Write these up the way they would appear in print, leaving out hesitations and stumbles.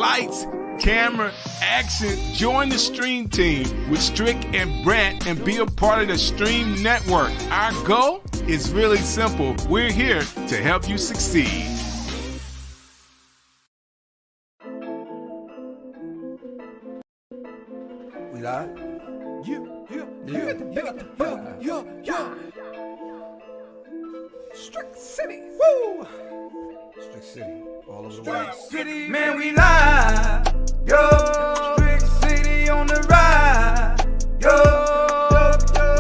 lights, camera, action. Join the stream team with Strick and Brant and be a part of the Stream Network. Our goal is really simple. We're here to help you succeed. We live? Yeah. Strick City. Woo! Strick City. All over the world. Strick City, man, we live. Yo, Strick City on the ride. Yo,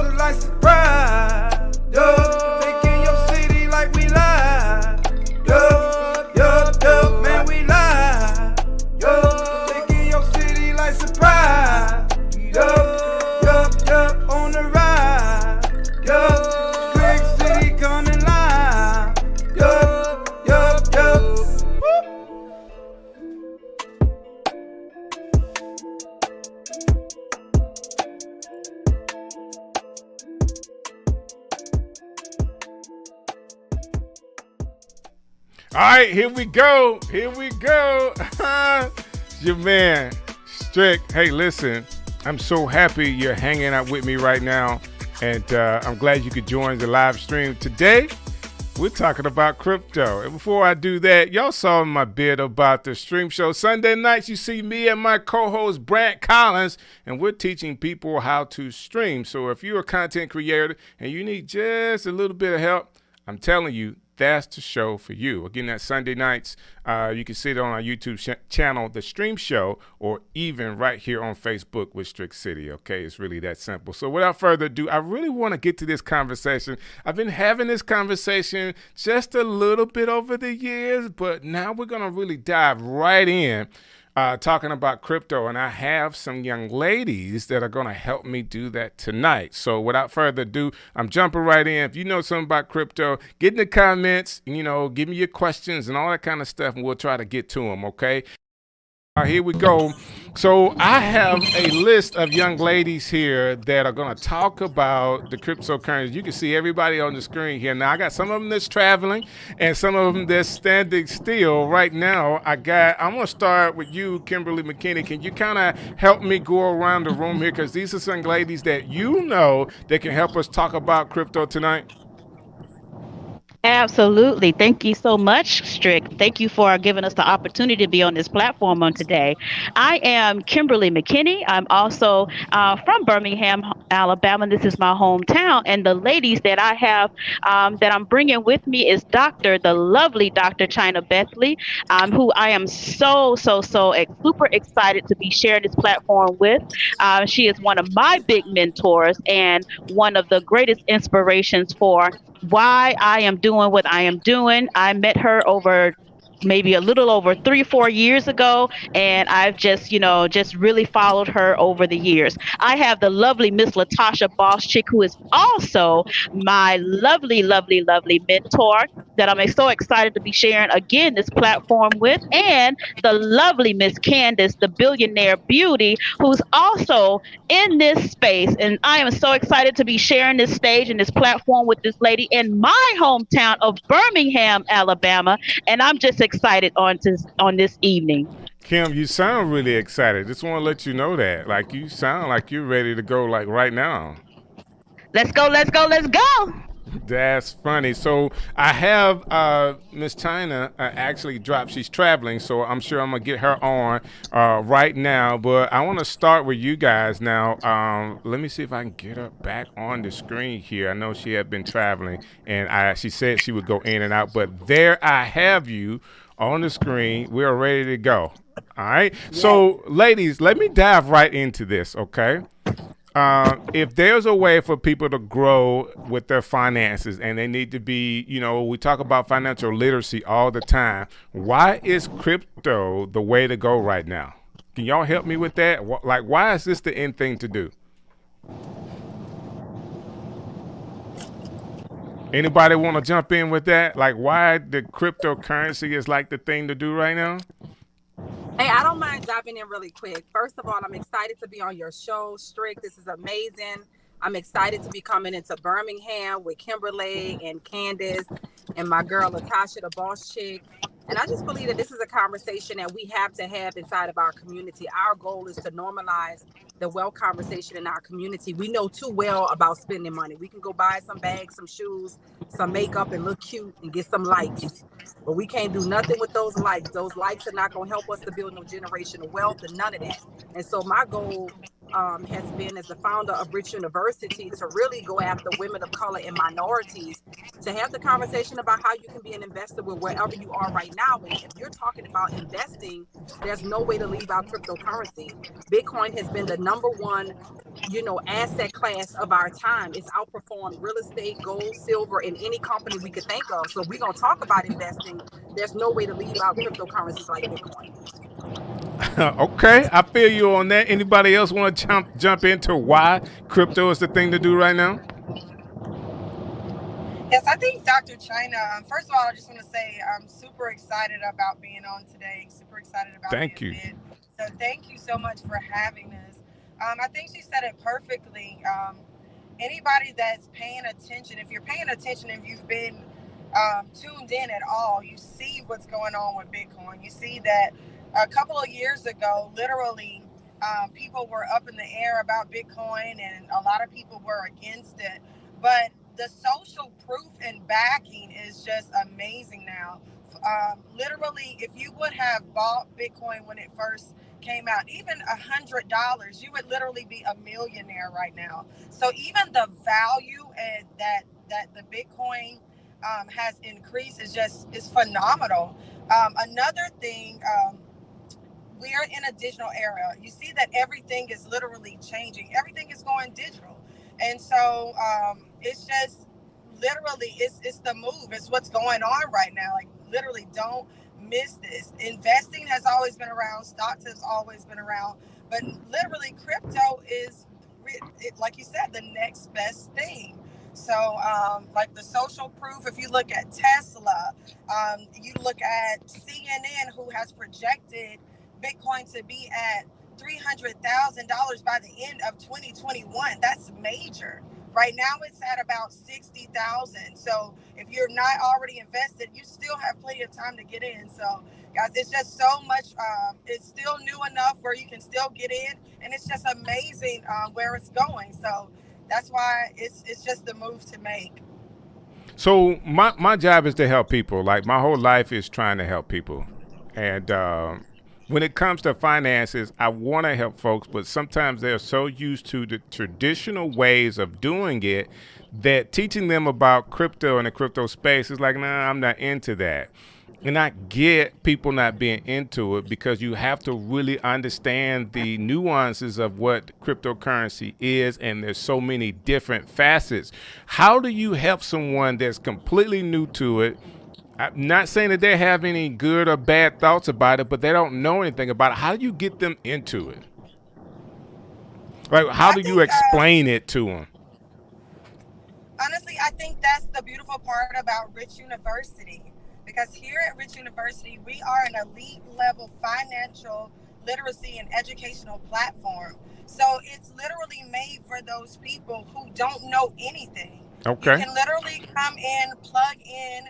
look like surprise. Yo, taking your city like we live. Yo, man, we live. Yo, taking your city like surprise. Yo, on the ride. Yo, Strick City coming live. Yo. All right, here we go. Your man, Strick. Hey, listen, I'm so happy you're hanging out with me right now, and I'm glad you could join the live stream. Today, we're talking about crypto. And before I do that, y'all saw my bit about the stream show. Sunday nights, you see me and my co-host, Brant Collins, and we're teaching people how to stream. So if you're a content creator and you need just a little bit of help, I'm telling you, that's the show for you. Again, that's Sunday nights. You can see it on our YouTube channel, The Stream Show, or even right here on Facebook with Strick City. Okay, it's really that simple. So without further ado, I really want to get to this conversation. I've been having this conversation just a little bit over the years, but now we're going to really dive right in. Talking about crypto, and I have some young ladies that are going to help me do that tonight. So without further ado, I'm jumping right in. If you know something about crypto, get in the comments, give me your questions and all that kind of stuff, and we'll try to get to them, okay? All right, here we go. So I have a list of young ladies here that are going to talk about the cryptocurrency. You can see everybody on the screen here. Now, I got some of them that's traveling and some of them that's standing still right now. I'm going to start with you, Kimberlye McKinney. Can you kind of help me go around the room here? Because these are some ladies that that can help us talk about crypto tonight. Absolutely. Thank you so much, Strick. Thank you for giving us the opportunity to be on this platform on today. I am Kimberlye McKinney. I'm also from Birmingham, Alabama. This is my hometown. And the ladies that I have that I'm bringing with me is the lovely Dr. Chyna Bethley, who I am so super excited to be sharing this platform with. She is one of my big mentors and one of the greatest inspirations for why I am doing what I am doing. I met her over maybe a little over 3-4 years ago, and I've just really followed her over the years. I have the lovely Miss Latasha Boss Chick, who is also my lovely mentor that I'm so excited to be sharing again this platform with, and the lovely Miss Candace, the billionaire beauty, who's also in this space. And I am so excited to be sharing this stage and this platform with this lady in my hometown of Birmingham, Alabama, and I'm just excited on this evening. Kim, you sound really excited. Just want to let you know that. Like, you sound like you're ready to go, like, right now. Let's go. That's funny. So I have Miss Chyna actually dropped. She's traveling, so I'm sure I'm going to get her on right now. But I want to start with you guys now. Let me see if I can get her back on the screen here. I know she had been traveling, and she said she would go in and out. But there I have you on the screen. We're ready to go. All right. Yes. So, ladies, let me dive right into this, okay? If there's a way for people to grow with their finances and they need to be, we talk about financial literacy all the time. Why is crypto the way to go right now? Can y'all help me with that? Like, why is this the end thing to do? Anybody want to jump in with that? Like, why the cryptocurrency is like the thing to do right now? Hey, I don't mind diving in really quick. First of all, I'm excited to be on your show, Strick. This is amazing. I'm excited to be coming into Birmingham with Kimberlye and Candace and my girl Latasha, the boss chick. And I just believe that this is a conversation that we have to have inside of our community. Our goal is to normalize the wealth conversation in our community. We know too well about spending money. We can go buy some bags, some shoes, some makeup, and look cute and get some likes. But we can't do nothing with those likes. Those likes are not going to help us to build no generational wealth and none of that. And so my goal has been, as the founder of Rich University, to really go after women of color and minorities, to have the conversation about how you can be an investor with wherever you are right now. And if you're talking about investing, there's no way to leave out cryptocurrency. Bitcoin has been the number one, asset class of our time. It's outperformed real estate, gold, silver, and any company we could think of. So if we're going to talk about investing, there's no way to leave out cryptocurrencies like Bitcoin. Okay, I feel you on that. Anybody else want to jump into why crypto is the thing to do right now? Yes, I think Dr. Chyna, first of all, I just want to say I'm super excited about being on today. Super excited about Thank you. Event. So thank you so much for having us. I think she said it perfectly. Anybody that's paying attention, if you're paying attention, if you've been tuned in at all, you see what's going on with Bitcoin. You see that a couple of years ago, literally, people were up in the air about Bitcoin and a lot of people were against it. But the social proof and backing is just amazing now. Literally, if you would have bought Bitcoin when it first came out, even $100, you would literally be a millionaire right now. So even the value and that the Bitcoin has increased is phenomenal. Another thing, we are in a digital era. You see that everything is literally changing. Everything is going digital. And so it's just literally, it's the move. It's what's going on right now. Like literally don't miss this. Investing has always been around. Stocks has always been around. But literally crypto is, like you said, the next best thing. So like the social proof, if you look at Tesla, you look at CNN, who has projected Bitcoin to be at $300,000 by the end of 2021. That's major. Right now it's at about 60,000. So if you're not already invested, you still have plenty of time to get in. So guys, it's just so much, it's still new enough where you can still get in, and it's just amazing where it's going. So that's why it's just the move to make. So my job is to help people. Like my whole life is trying to help people. And when it comes to finances, I want to help folks, but sometimes they're so used to the traditional ways of doing it that teaching them about crypto and the crypto space is like, nah, I'm not into that. And I get people not being into it because you have to really understand the nuances of what cryptocurrency is, and there's so many different facets. How do you help someone that's completely new to it? I'm not saying that they have any good or bad thoughts about it, but they don't know anything about it. How do you get them into it? Like, how do you explain it to them? Honestly, I think that's the beautiful part about Rich University. Because here at Rich University, we are an elite level financial literacy and educational platform. So it's literally made for those people who don't know anything. Okay. You can literally come in, plug in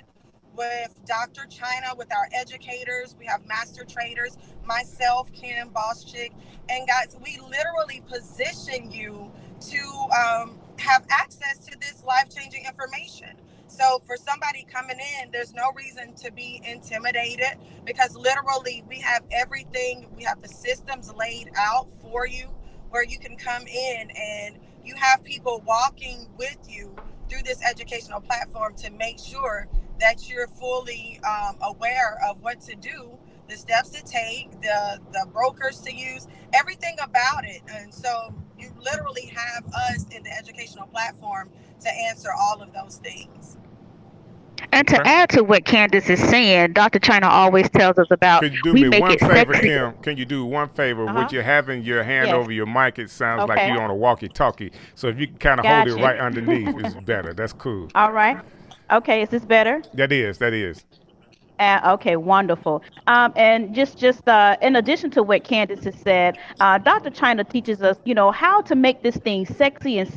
with Dr. Chyna, with our educators. We have master traders, myself, Kim, Boss Chick. And guys, we literally position you to have access to this life-changing information. So for somebody coming in, there's no reason to be intimidated, because literally we have everything. We have the systems laid out for you where you can come in and you have people walking with you through this educational platform to make sure that you're fully aware of what to do, the steps to take, the brokers to use, everything about it. And so you literally have us in the educational platform to answer all of those things. And to add to what Candace is saying, Dr. Chyna always tells us about Could you do we me make one it favor, sexy. Kim? Can you do one favor? Would you having your hand Yes. over your mic? It sounds like Okay. you're on a walkie-talkie. So if you can kind of hold it Gotcha. right underneath, it's better. That's cool. All right. Okay, is this better? That is. Okay, wonderful. And just in addition to what Candace has said, Dr. Chyna teaches us, how to make this thing sexy and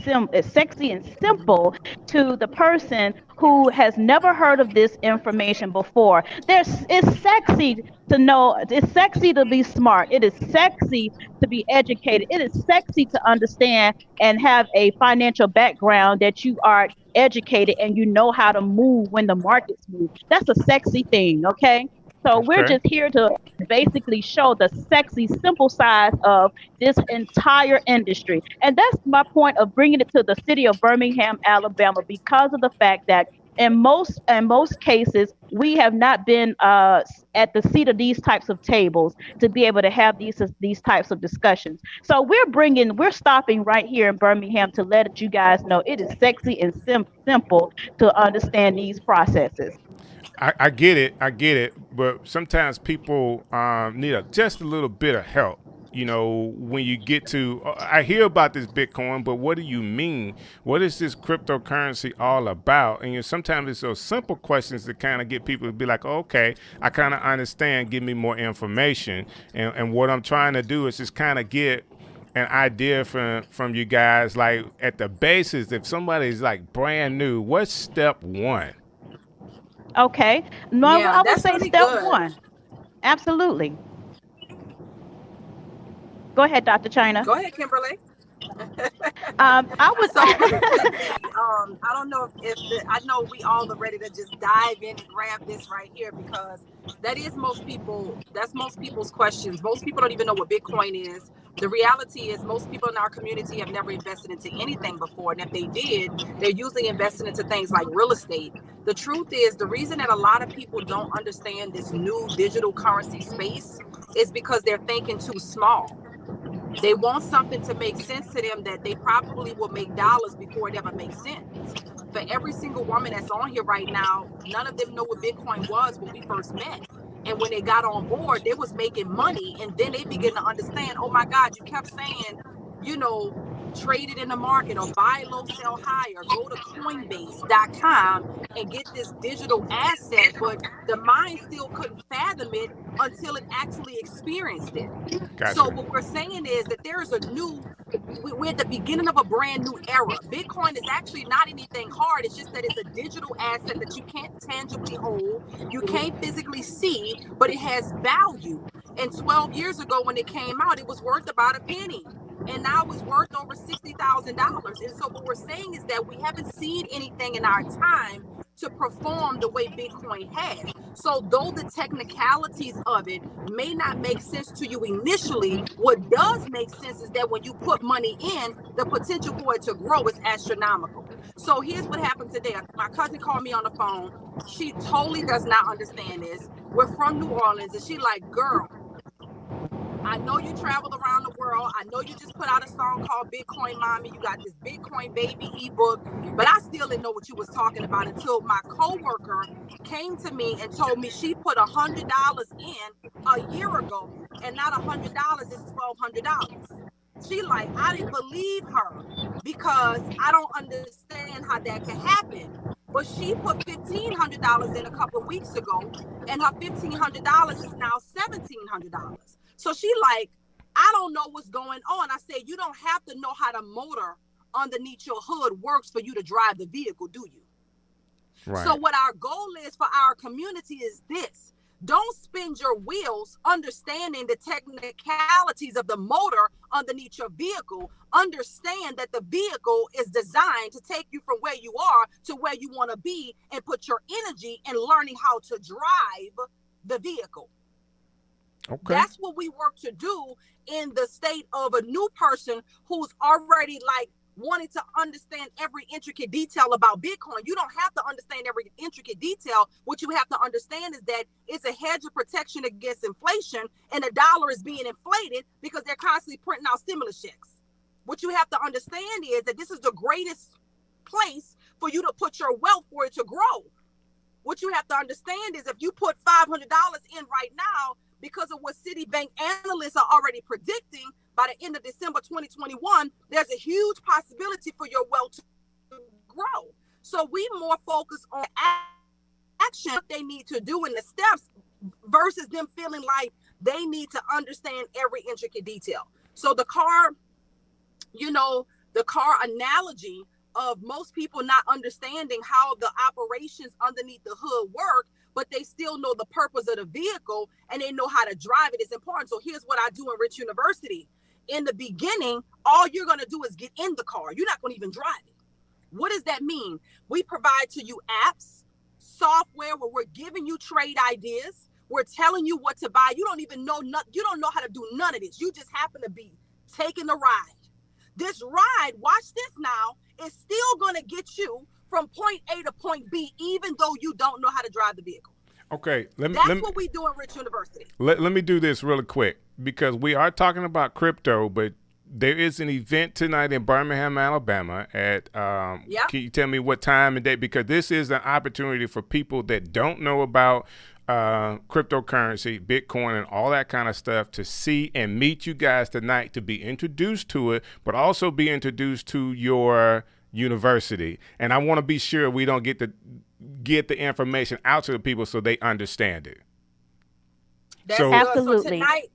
simple to the person who has never heard of this information before. It's sexy to know, it's sexy to be smart, it is sexy to be educated, it is sexy to understand and have a financial background, that you are educated and you know how to move when the markets move. That's a sexy thing, okay? So we're Okay. just here to basically show the sexy, simple side of this entire industry. And that's my point of bringing it to the city of Birmingham, Alabama, because of the fact that in most cases we have not been at the seat of these types of tables to be able to have these types of discussions. So we're stopping right here in Birmingham to let you guys know it is sexy and simple to understand these processes. I get it. I get it. But sometimes people need just a little bit of help. You know, when you get to, I hear about this Bitcoin, but what do you mean? What is this cryptocurrency all about? And sometimes it's those simple questions that kind of get people to be like, oh, okay, I kind of understand. Give me more information. And what I'm trying to do is just kind of get an idea from you guys, like at the basis. If somebody's like brand new, what's step one? Okay. No, Yeah, I would that's say really step good. one. Absolutely. Go ahead, Dr. China. Go ahead, Kimberly. I would. So really quickly, I don't know I know we all are ready to just dive in and grab this right here, because that's most people's questions. Most people don't even know what Bitcoin is. The reality is most people in our community have never invested into anything before. And if they did, they're usually investing into things like real estate. The truth is, the reason that a lot of people don't understand this new digital currency space is because they're thinking too small. They want something to make sense to them that they probably will make dollars before it ever makes sense. For every single woman that's on here right now, none of them know what Bitcoin was when we first met. And when they got on board, they was making money. And then they begin to understand, oh my God, you kept saying, trade it in the market, or buy low, sell high, or go to Coinbase.com and get this digital asset. But the mind still couldn't fathom it until it actually experienced it. Gotcha. So what we're saying is that there is we're at the beginning of a brand new era. Bitcoin is actually not anything hard. It's just that it's a digital asset that you can't tangibly hold, you can't physically see, but it has value. And 12 years ago when it came out, it was worth about a penny. And now it's worth over $60,000. And so what we're saying is that we haven't seen anything in our time to perform the way Bitcoin has. So though the technicalities of it may not make sense to you initially, what does make sense is that when you put money in, the potential for it to grow is astronomical. So here's what happened today. My cousin called me on the phone. She totally does not understand this. We're from New Orleans, and she like, girl, I know you traveled around the world. I know you just put out a song called Bitcoin Mommy. You got this Bitcoin Baby ebook, but I still didn't know what you was talking about until my coworker came to me and told me she put $100 in a year ago, and not $100 is $1,200. She like, I didn't believe her because I don't understand how that can happen. But she put $1,500 in a couple of weeks ago, and her $1,500 is now $1,700. So she like, I don't know what's going on. I said, you don't have to know how the motor underneath your hood works for you to drive the vehicle, do you? Right. So what our goal is for our community is this. Don't spin your wheels understanding the technicalities of the motor underneath your vehicle. Understand that the vehicle is designed to take you from where you are to where you want to be, and put your energy in learning how to drive the vehicle. Okay. That's what we work to do in the state of a new person who's already like wanting to understand every intricate detail about Bitcoin. You don't have to understand every intricate detail. What you have to understand is that it's a hedge of protection against inflation, and the dollar is being inflated because they're constantly printing out stimulus checks. What you have to understand is that this is the greatest place for you to put your wealth for it to grow. What you have to understand is if you put $500 in right now, because of what Citibank analysts are already predicting, by the end of December 2021, there's a huge possibility for your wealth to grow. So we more focus on action, what they need to do in the steps, versus them feeling like they need to understand every intricate detail. So the car analogy of most people not understanding how the operations underneath the hood work, but they still know the purpose of the vehicle and they know how to drive it. It's important. So here's what I do in Rich University. In the beginning, all you're going to do is get in the car. You're not going to even drive it. What does that mean? We provide to you apps, software where we're giving you trade ideas. We're telling you what to buy. You don't even know, you don't know how to do none of this. You just happen to be taking the ride. This ride, watch this now, is still going to get you from point A to point B, even though you don't know how to drive the vehicle. Okay, That's what we do at Rich University. Let me do this really quick, because we are talking about crypto, but there is an event tonight in Birmingham, Alabama at, Can you tell me what time and date? Because this is an opportunity for people that don't know about cryptocurrency, Bitcoin, and all that kind of stuff to see and meet you guys tonight, to be introduced to it, but also be introduced to your university. And I want to be sure we don't get the information out to the people so they understand it. That's so, absolutely. So tonight,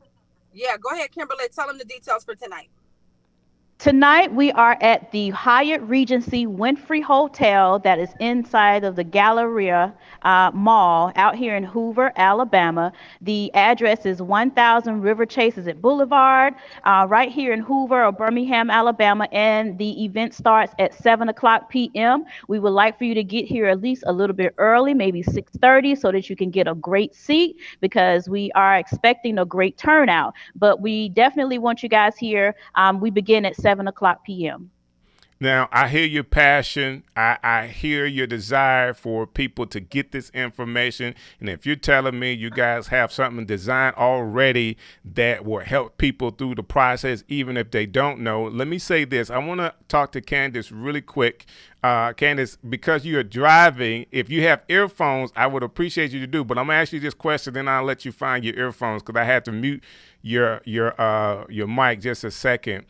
go ahead, Kimberlye. Tell them the details for tonight. Tonight, we are at the Hyatt Regency Winfrey Hotel that is inside of the Galleria Mall out here in Hoover, Alabama. The address is 1000 River Chases at Boulevard, right here in Hoover or Birmingham, Alabama, and the event starts at 7 o'clock p.m. We would like for you to get here at least a little bit early, maybe 6:30, so that you can get a great seat, because we are expecting a great turnout. But we definitely want you guys here. We begin at 7 o'clock p.m. Now, I hear your passion. I hear your desire for people to get this information. And if you're telling me you guys have something designed already that will help people through the process, even if they don't know, let me say this. I want to talk to Candace really quick. Candace, because you're driving, if you have earphones, I would appreciate you to do. But I'm going to ask you this question, then I'll let you find your earphones, because I had to mute your mic just a second.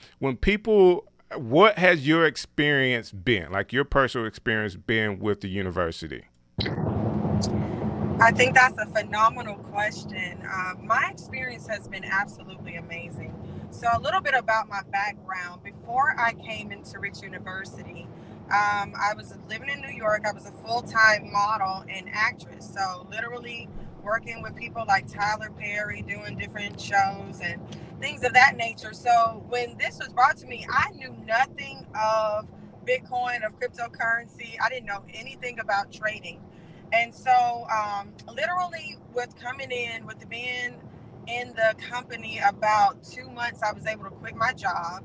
What has your experience been, like your personal experience been with the university? I think that's a phenomenal question. My experience has been absolutely amazing. So a little bit about my background. Before I came into Rich University, I was living in New York. I was a full-time model and actress. So literally working with people like Tyler Perry, doing different shows and things of that nature. So when this was brought to me, I knew nothing of Bitcoin, of cryptocurrency. I didn't know anything about trading. And so literally with coming in, with being in the company about 2 months, I was able to quit my job.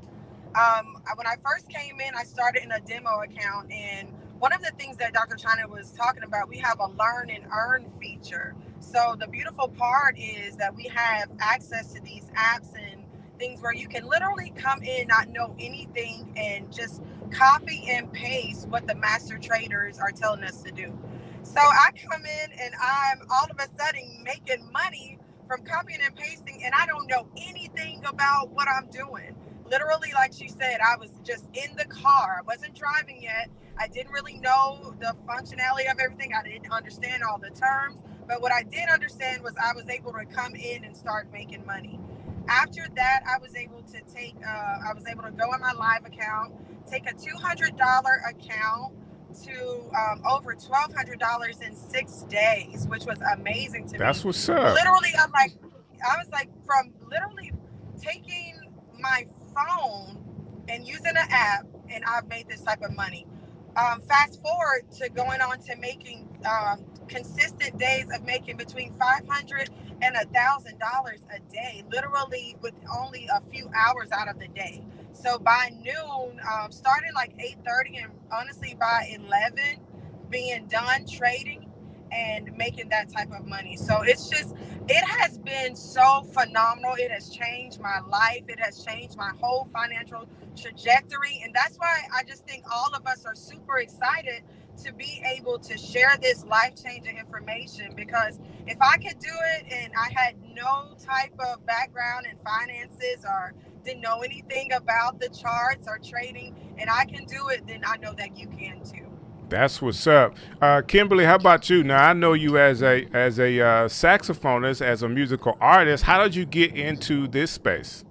When I first came in, I started in a demo account. And one of the things that Dr. Chyna was talking about, we have a learn and earn feature. So the beautiful part is that we have access to these apps and things where you can literally come in, not know anything, and just copy and paste what the master traders are telling us to do. So I come in and I'm all of a sudden making money from copying and pasting, and I don't know anything about what I'm doing. Literally, like she said, I was just in the car. I wasn't driving yet. I didn't really know the functionality of everything. I didn't understand all the terms. But what I did understand was I was able to come in and start making money. After that, I was able to go on my live account, take a $200 account to over $1,200 in 6 days, which was amazing to me. That's what's up. Literally, I was like, from literally taking my phone and using an app, and I've made this type of money. Fast forward to going on to making consistent days of making between $500 and $1,000 a day, literally with only a few hours out of the day. So by noon, starting like 8:30, and honestly by 11, being done trading and making that type of money. So it has been so phenomenal. It has changed my life. It has changed my whole financial trajectory. And that's why I just think all of us are super excited to be able to share this life-changing information, because if I could do it and I had no type of background in finances or didn't know anything about the charts or trading, and I can do it, then I know that you can too. That's what's up. Kimberlye, how about you? Now, I know you as a saxophonist, as a musical artist. How did you get into this space?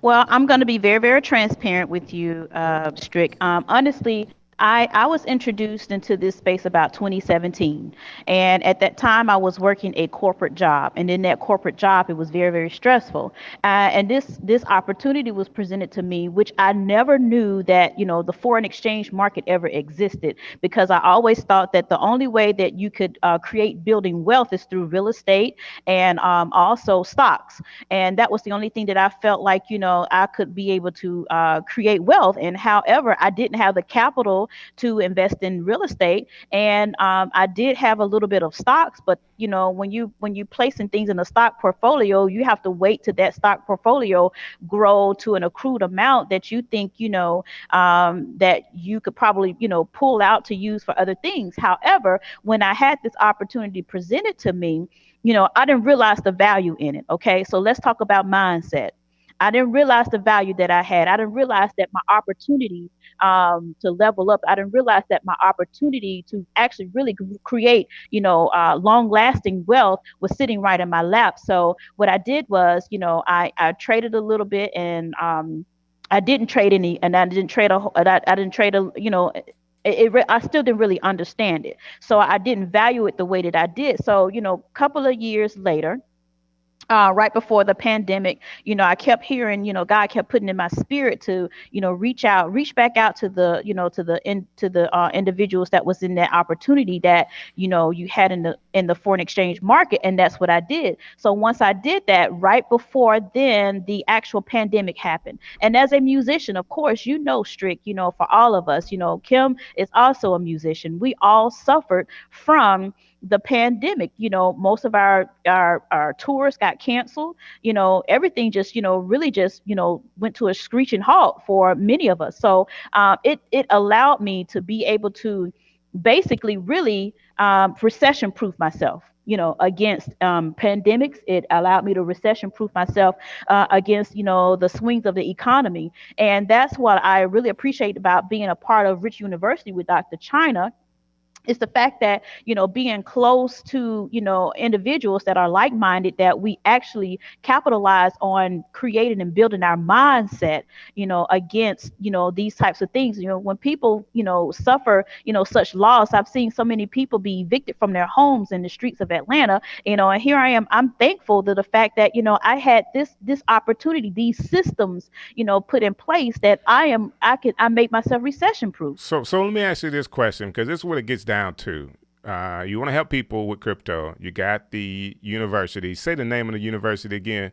Well, I'm going to be very, very transparent with you, Strick. Honestly, I was introduced into this space about 2017. And at that time, I was working a corporate job. And in that corporate job, it was very, very stressful. And this opportunity was presented to me, which I never knew that, the foreign exchange market ever existed, because I always thought that the only way that you could create building wealth is through real estate and also stocks. And that was the only thing that I felt like I could be able to create wealth. And however, I didn't have the capital to invest in real estate, and I did have a little bit of stocks. But when you placing things in a stock portfolio, you have to wait till that stock portfolio grow to an accrued amount that you think that you could probably pull out to use for other things. However, when I had this opportunity presented to me, I didn't realize the value in it. Okay. So let's talk about mindset. I didn't realize the value that I had. I didn't realize that my opportunity to level up. I didn't realize that my opportunity to actually really create, long lasting wealth was sitting right in my lap. So what I did was, I traded a little bit, and I didn't trade any, and I didn't trade I didn't trade I still didn't really understand it. So I didn't value it the way that I did. So, couple of years later, right before the pandemic, I kept hearing, God kept putting in my spirit to, reach back out to the, to the individuals that was in that opportunity that, you had in the foreign exchange market. And that's what I did. So once I did that, right before then, the actual pandemic happened. And as a musician, of course, Strick, for all of us, Kim is also a musician. We all suffered from the pandemic. Most of our tours got canceled. Everything just really just went to a screeching halt for many of us. So it allowed me to be able to basically really recession proof myself, against pandemics. It allowed me to recession proof myself against the swings of the economy. And that's what I really appreciate about being a part of Rich University with Dr. Chyna. It's the fact that, being close to, individuals that are like-minded, that we actually capitalize on creating and building our mindset, against, these types of things. When people, suffer, such loss, I've seen so many people be evicted from their homes in the streets of Atlanta, and here I am. I'm thankful to the fact that, I had this opportunity, these systems, put in place that I made myself recession proof. So let me ask you this question, because this is what it gets down to. You want to help people with crypto. You got the university. Say the name of the university again.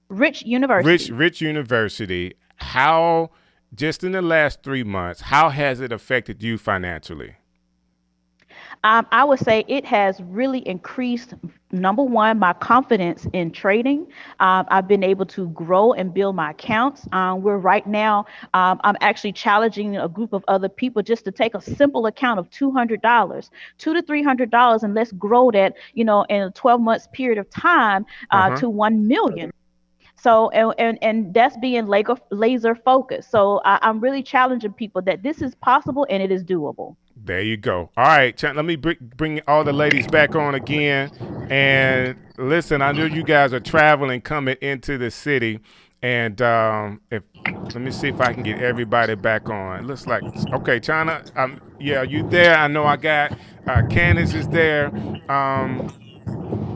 Rich University. Rich University. How, just in the last 3 months, how has it affected you financially? I would say it has really increased, number one, my confidence in trading. I've been able to grow and build my accounts. We're right now, I'm actually challenging a group of other people just to take a simple account of $200, $200 to $300, and let's grow that, in a 12 months period of time to 1 million. So, and that's being laser focused. So I'm really challenging people that this is possible and it is doable. There you go. All right, let me bring all the ladies back on again. And listen, I know you guys are traveling, coming into the city. And let me see if I can get everybody back on. It looks like, okay, Chyna, yeah, you there? I know I got Candace is there.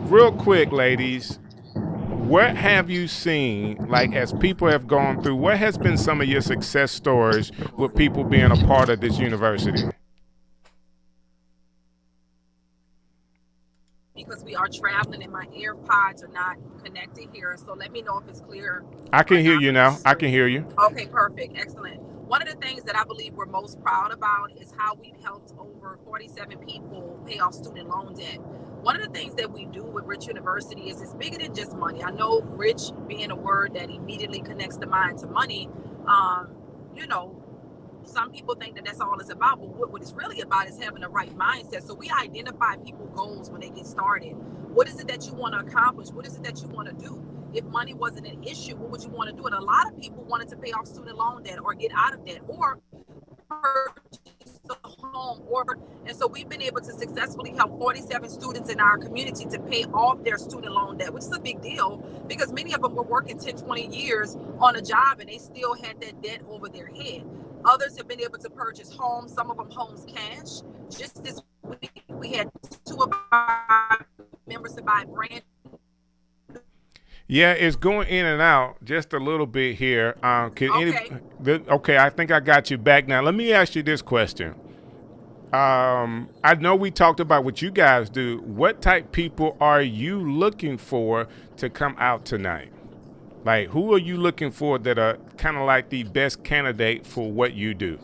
Real quick, ladies, what have you seen, like, as people have gone through, what has been some of your success stories with people being a part of this university? Because we are traveling and my AirPods are not connected here. So let me know if it's clear. I can hear you now. I can hear you. Okay, perfect. Excellent. One of the things that I believe we're most proud about is how we've helped over 47 people pay off student loan debt. One of the things that we do with Rich University is it's bigger than just money. I know rich being a word that immediately connects the mind to money. Some people think that that's all it's about, but what it's really about is having the right mindset. So we identify people's goals when they get started. What is it that you want to accomplish? What is it that you want to do? If money wasn't an issue, what would you want to do? And a lot of people wanted to pay off student loan debt or get out of debt or purchase a home home, and so we've been able to successfully help 47 students in our community to pay off their student loan debt, which is a big deal because many of them were working 10, 20 years on a job and they still had that debt over their head. Others have been able to purchase homes, some of them homes cash. Just this week, we had 2 of our members to buy brand. Yeah, it's going in and out just a little bit here. Okay. Okay, I think I got you back now. Let me ask you this question. I know we talked about what you guys do. What type people are you looking for to come out tonight? Like, who are you looking for that are kind of like the best candidate for what you do?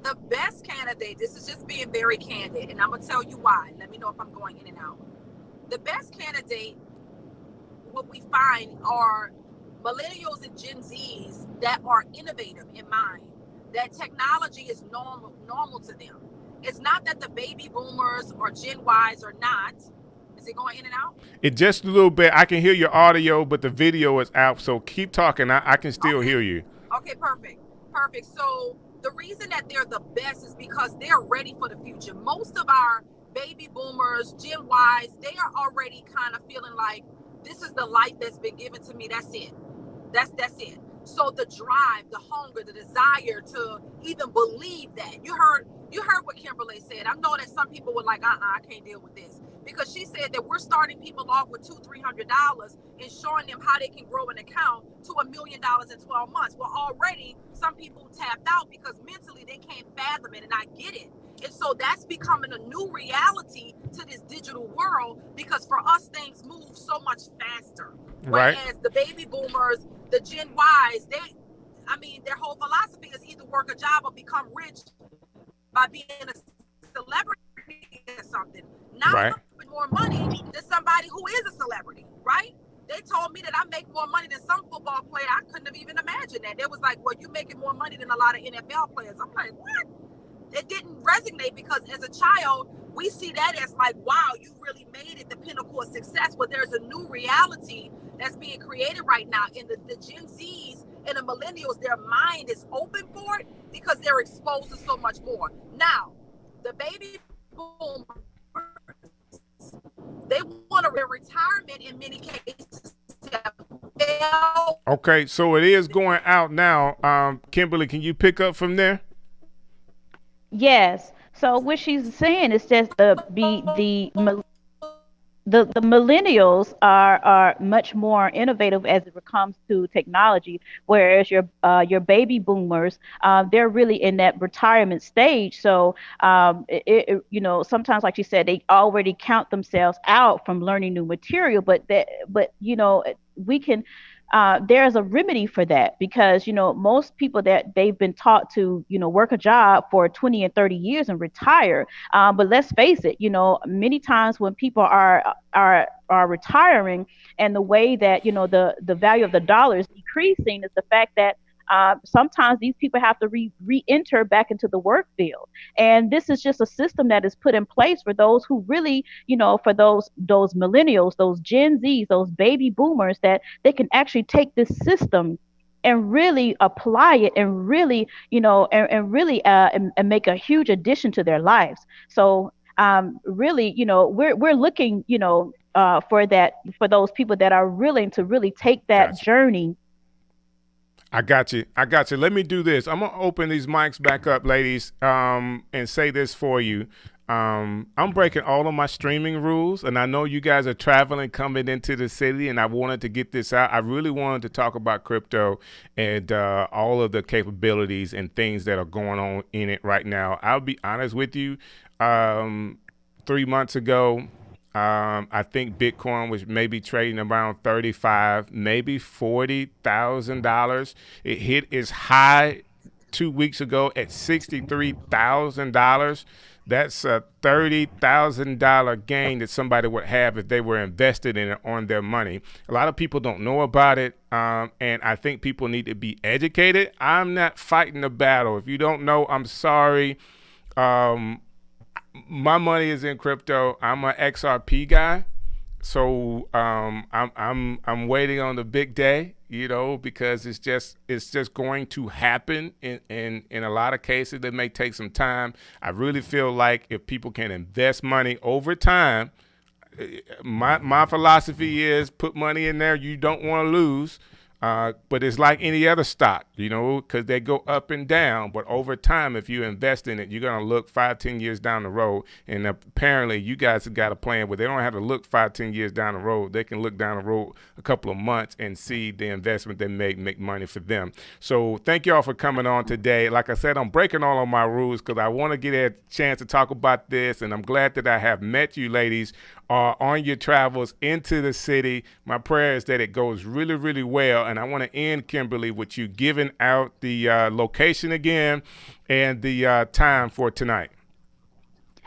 The best candidate, this is just being very candid, and I'm going to tell you why. Let me know if I'm going in and out. The best candidate, what we find are millennials and Gen Zs that are innovative in mind, that technology is normal to them. It's not that the baby boomers or Gen Ys are not. Is it going in and out? It just a little bit. I can hear your audio, but the video is out. So keep talking. I can still hear you. Okay, perfect. So the reason that they're the best is because they're ready for the future. Most of our baby boomers, Gen Ys, they are already kind of feeling like this is the life that's been given to me. That's it. That's it. So the drive, the hunger, the desire to even believe that. You heard what Kimberlye said. I know that some people were like, I can't deal with this. Because she said that we're starting people off with $200-$300 and showing them how they can grow an account to $1 million in 12 months. Well, already some people tapped out because mentally they can't fathom it, and I get it. And so that's becoming a new reality to this digital world because for us, things move so much faster. Right. Whereas the baby boomers, the Gen Ys, their whole philosophy is either work a job or become rich by being a celebrity or something. Not right. With more money than somebody who is a celebrity, right? They told me that I make more money than some football player. I couldn't have even imagined that. They was like, well, you're making more money than a lot of NFL players. I'm like, what? It didn't resonate because as a child, we see that as like, wow, you really made it, the pinnacle of success. But there's a new reality that's being created right now. And the Gen Zs and the millennials, their mind is open for it because they're exposed to so much more. Now, the baby boomers, they want a retirement in many cases. Okay, so it is going out now. Kimberlye, can you pick up from there? Yes. So what she's saying is just the millennials are much more innovative as it comes to technology, whereas your baby boomers, they're really in that retirement stage. So sometimes, like you said, they already count themselves out from learning new material, but we can. There's a remedy for that because, most people that they've been taught to, work a job for 20 and 30 years and retire. But let's face it, many times when people are retiring and the way that, the value of the dollar is decreasing is the fact that sometimes these people have to re-enter back into the work field. And this is just a system that is put in place for those who really, for those millennials, those Gen Zs, those baby boomers, that they can actually take this system and really apply it and really, and make a huge addition to their lives. So really, we're looking, for those people that are willing to really take that journey. I got you. Let me do this. I'm going to open these mics back up, ladies, and say this for you. I'm breaking all of my streaming rules, and I know you guys are traveling, coming into the city, and I wanted to get this out. I really wanted to talk about crypto and all of the capabilities and things that are going on in it right now. I'll be honest with you. 3 months ago, I think Bitcoin was maybe trading around $35,000, maybe $40,000. It hit its high 2 weeks ago at $63,000. That's a $30,000 gain that somebody would have if they were invested in it on their money. A lot of people don't know about it, and I think people need to be educated. I'm not fighting the battle. If you don't know, I'm sorry. My money is in crypto. I'm an XRP guy. So I'm waiting on the big day, because it's just going to happen in a lot of cases. It may take some time. I really feel like if people can invest money over time, my philosophy is put money in there you don't want to lose. But it's like any other stock, because they go up and down. But over time, if you invest in it, you're going to look 5-10 years down the road. And apparently you guys have got a plan where they don't have to look 5-10 years down the road. They can look down the road a couple of months and see the investment they make money for them. So thank y'all for coming on today. Like I said, I'm breaking all of my rules because I want to get a chance to talk about this. And I'm glad that I have met you ladies on your travels into the city. My prayer is that it goes really, really well. And I want to end, Kimberlye, with you giving out the location again and the time for tonight.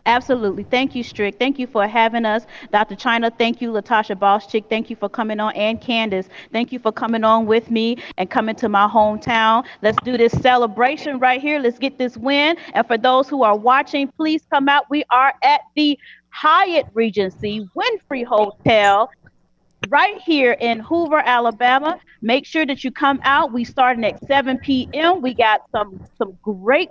Absolutely. Thank you, Strick. Thank you for having us. Dr. Chyna, thank you. Latasha Boschik, thank you for coming on. And Candace, thank you for coming on with me and coming to my hometown. Let's do this celebration right here. Let's get this win. And for those who are watching, please come out. We are at the Hyatt Regency Winfrey Hotel right here in Hoover, Alabama. Make sure that you come out. We starting at 7 p.m. We got some great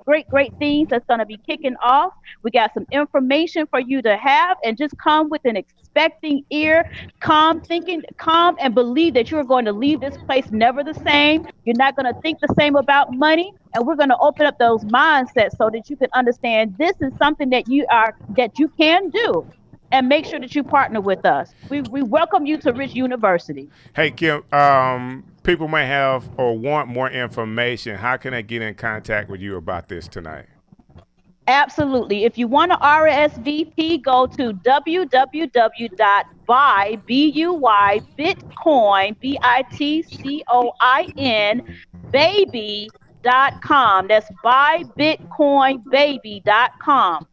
things that's going to be kicking off. We got some information for you to have, and just come with an expecting ear, calm and believe that you're going to leave this place never the same. You're not going to think the same about money, and we're going to open up those mindsets so that you can understand this is something that you can do. And make sure that you partner with us. We welcome you to Rich University. Hey, Kim, people may have or want more information. How can I get in contact with you about this tonight? Absolutely. If you want to RSVP, go to buybitcoin.com. That's buybitcoinbaby.com.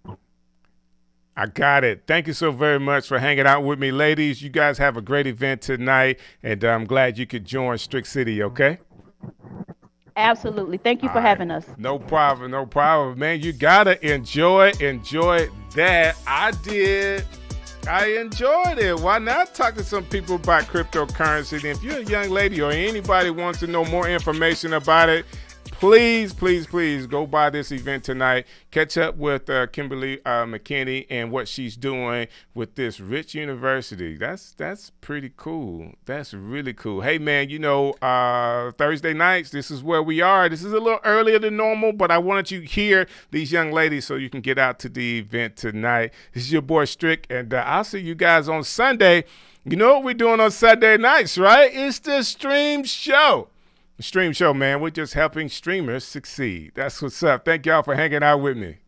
I got it. Thank you so very much for hanging out with me, ladies. You guys have a great event tonight, and I'm glad you could join Strick City, okay? Absolutely. Thank you for having us. No problem, man. You got to enjoy that. I did. I enjoyed it. Why not talk to some people about cryptocurrency? And if you're a young lady or anybody wants to know more information about it, please go by this event tonight. Catch up with Kimberlye McKinney and what she's doing with this Rich University. That's pretty cool. That's really cool. Hey, man, Thursday nights, this is where we are. This is a little earlier than normal, but I wanted you to hear these young ladies so you can get out to the event tonight. This is your boy Strick, and I'll see you guys on Sunday. You know what we're doing on Sunday nights, right? It's the stream show. Stream show, man. We're just helping streamers succeed. That's what's up. Thank y'all for hanging out with me.